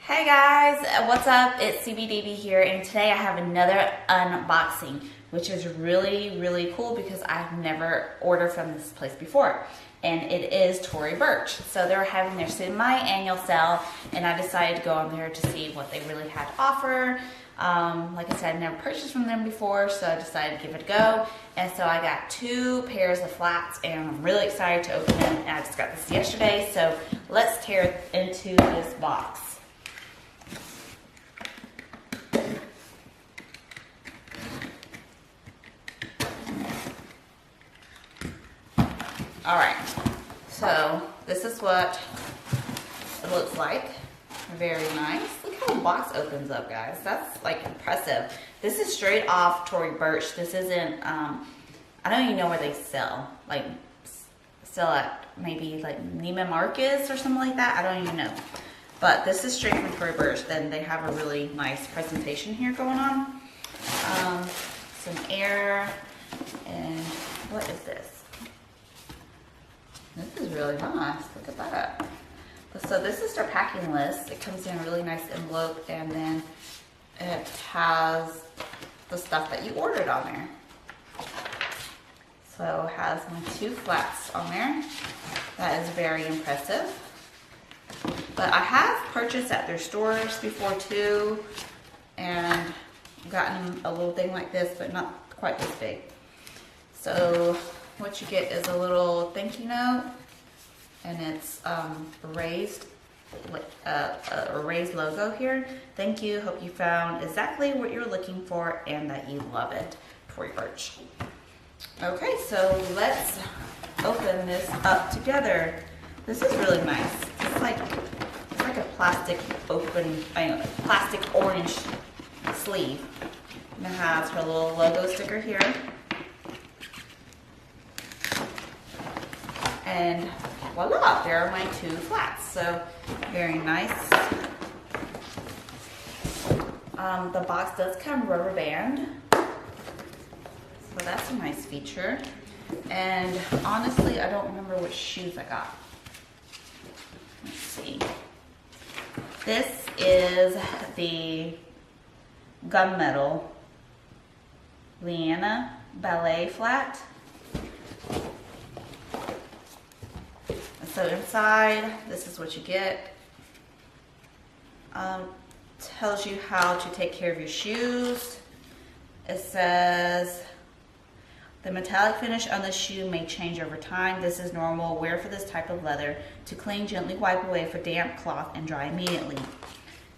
Hey guys, what's up? It's SEEBIEDEEBIE here, and today I have another unboxing, which is really cool because I've never ordered from this place before, and it is Tory Burch. So they're having their semi-annual sale, and I decided to go on there to see what they really had to offer. Like I said, I've never purchased from them before, so I decided to give it a go. And so I got 2 pairs of flats, and I'm really excited to open them. And I just got this yesterday, so let's tear into this box. Alright, so this is what it looks like. Very nice. Look how the box opens up, guys. That's like impressive. This is straight off Tory Burch. This isn't, I don't even know where they sell. Like, sell at maybe like Neiman Marcus or something like that. I don't even know. But this is straight from Tory Burch. Then they have a really nice presentation here going on. Some air. And what is this? This is really nice. Look at that. So this is their packing list. It comes in a really nice envelope, and then it has the stuff that you ordered on there. So it has my 2 flats on there. That is very impressive. But I have purchased at their stores before too, and gotten a little thing like this, but not quite this big. So what you get is a little thank you note, and it's a raised logo here. Thank you. Hope you found exactly what you're looking for and that you love it. Tory Burch. Okay, so let's open this up together. This is really nice. It's like a plastic plastic orange sleeve. And it has her little logo sticker here. And voila, there are my 2 flats. So very nice. The box does come rubber band, so that's a nice feature. And honestly, I don't remember which shoes I got. Let's see. This is the gunmetal Liana ballet flat. So inside, this is what you get. Tells you how to take care of your shoes. It says, the metallic finish on the shoe may change over time. This is normal. Wear for this type of leather. To clean, gently wipe away for damp cloth and dry immediately.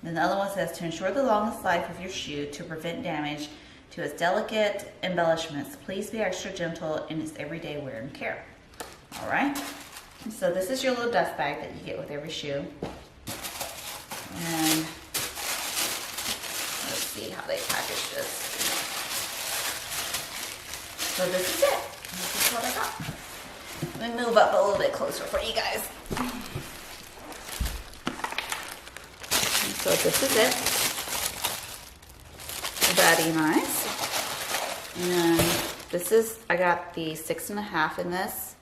Then the other one says, to ensure the longest life of your shoe, to prevent damage to its delicate embellishments, please be extra gentle in its everyday wear and care. All right. So this is your little dust bag that you get with every shoe. And let's see how they package this. So this is it. This is what I got. Let me move up a little bit closer for you guys. And so this is it. Very nice. And this is, I got the 6.5 in this.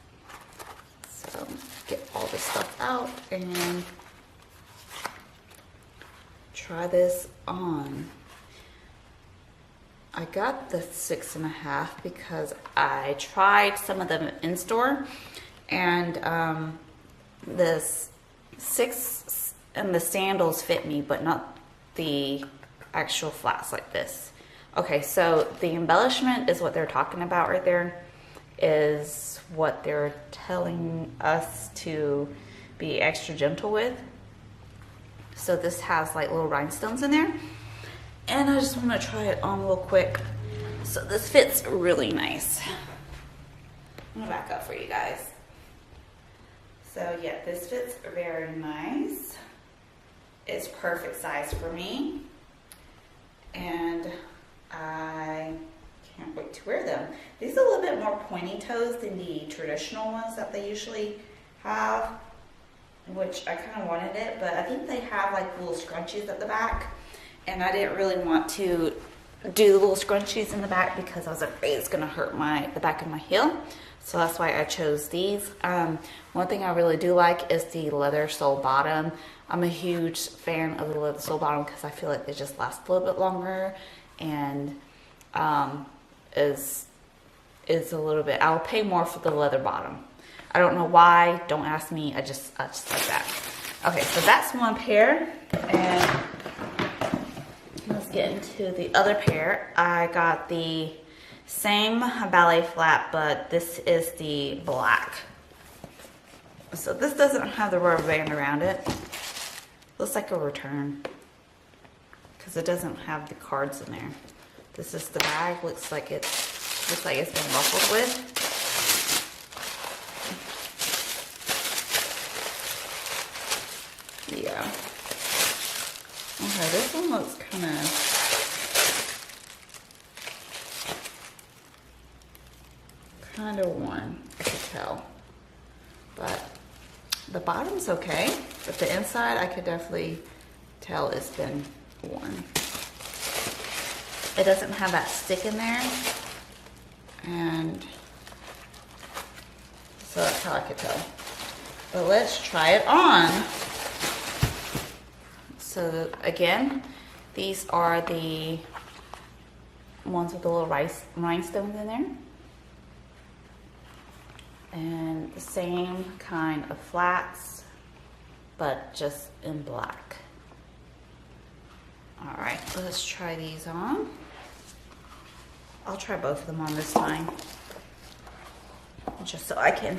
So get all this stuff out and try this on. I got the 6.5 because I tried some of them in store, and this 6 and the sandals fit me, but not the actual flats like this. Okay, so the embellishment is what they're talking about right there, is what they're telling us to be extra gentle with. So this has like little rhinestones in there, and I just want to try it on real quick. So this fits really nice. I'm gonna back up for you guys. So yeah, this fits very nice. It's perfect size for me, and I can't wait to wear them. These are a little bit more pointy toes than the traditional ones that they usually have, which I kind of wanted it, but I think they have like little scrunchies at the back, and I didn't really want to do the little scrunchies in the back because I was afraid it's gonna hurt the back of my heel. So that's why I chose these. One thing I really do like is the leather sole bottom. I'm a huge fan of the leather sole bottom because I feel like they just last a little bit longer and is a little bit, I'll pay more for the leather bottom. I don't know why, don't ask me, I just like that. Okay, so that's one pair, and let's get into the other pair. I got the same ballet flat, but this is the black. So this doesn't have the rubber band around it. Looks like a return because it doesn't have the cards in there. This is the bag. Looks like it's been ruffled with. Yeah. Okay, this one looks kind of worn, I could tell. But the bottom's okay, but the inside I could definitely tell it's been worn. It doesn't have that stick in there, and so that's how I could tell. But let's try it on. So again, these are the ones with the little rhinestones in there. And the same kind of flats, but just in black. All right, let's try these on. I'll try both of them on this time, just so I can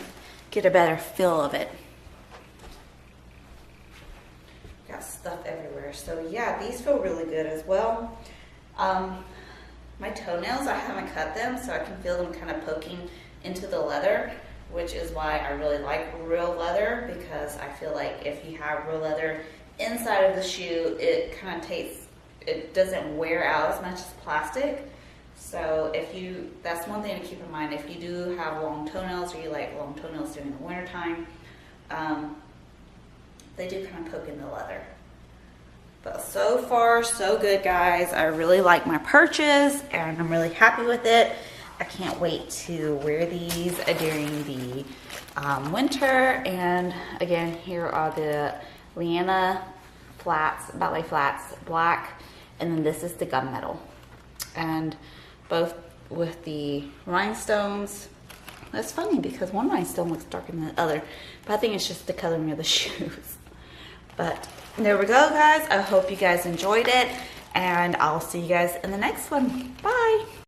get a better feel of it. Got stuff everywhere. So yeah, these feel really good as well. My toenails, I haven't cut them, so I can feel them kind of poking into the leather, which is why I really like real leather, because I feel like if you have real leather inside of the shoe, it kind of it doesn't wear out as much as plastic. So that's one thing to keep in mind. If you do have long toenails, or you like long toenails during the winter time, they do kind of poke in the leather. But so far, so good, guys. I really like my purchase, and I'm really happy with it. I can't wait to wear these during the winter. And again, here are the Liana flats, ballet flats, black, and then this is the gunmetal. And both with the rhinestones. That's funny because one rhinestone looks darker than the other, but I think it's just the coloring of the shoes. But there we go, guys. I hope you guys enjoyed it, and I'll see you guys in the next one. Bye.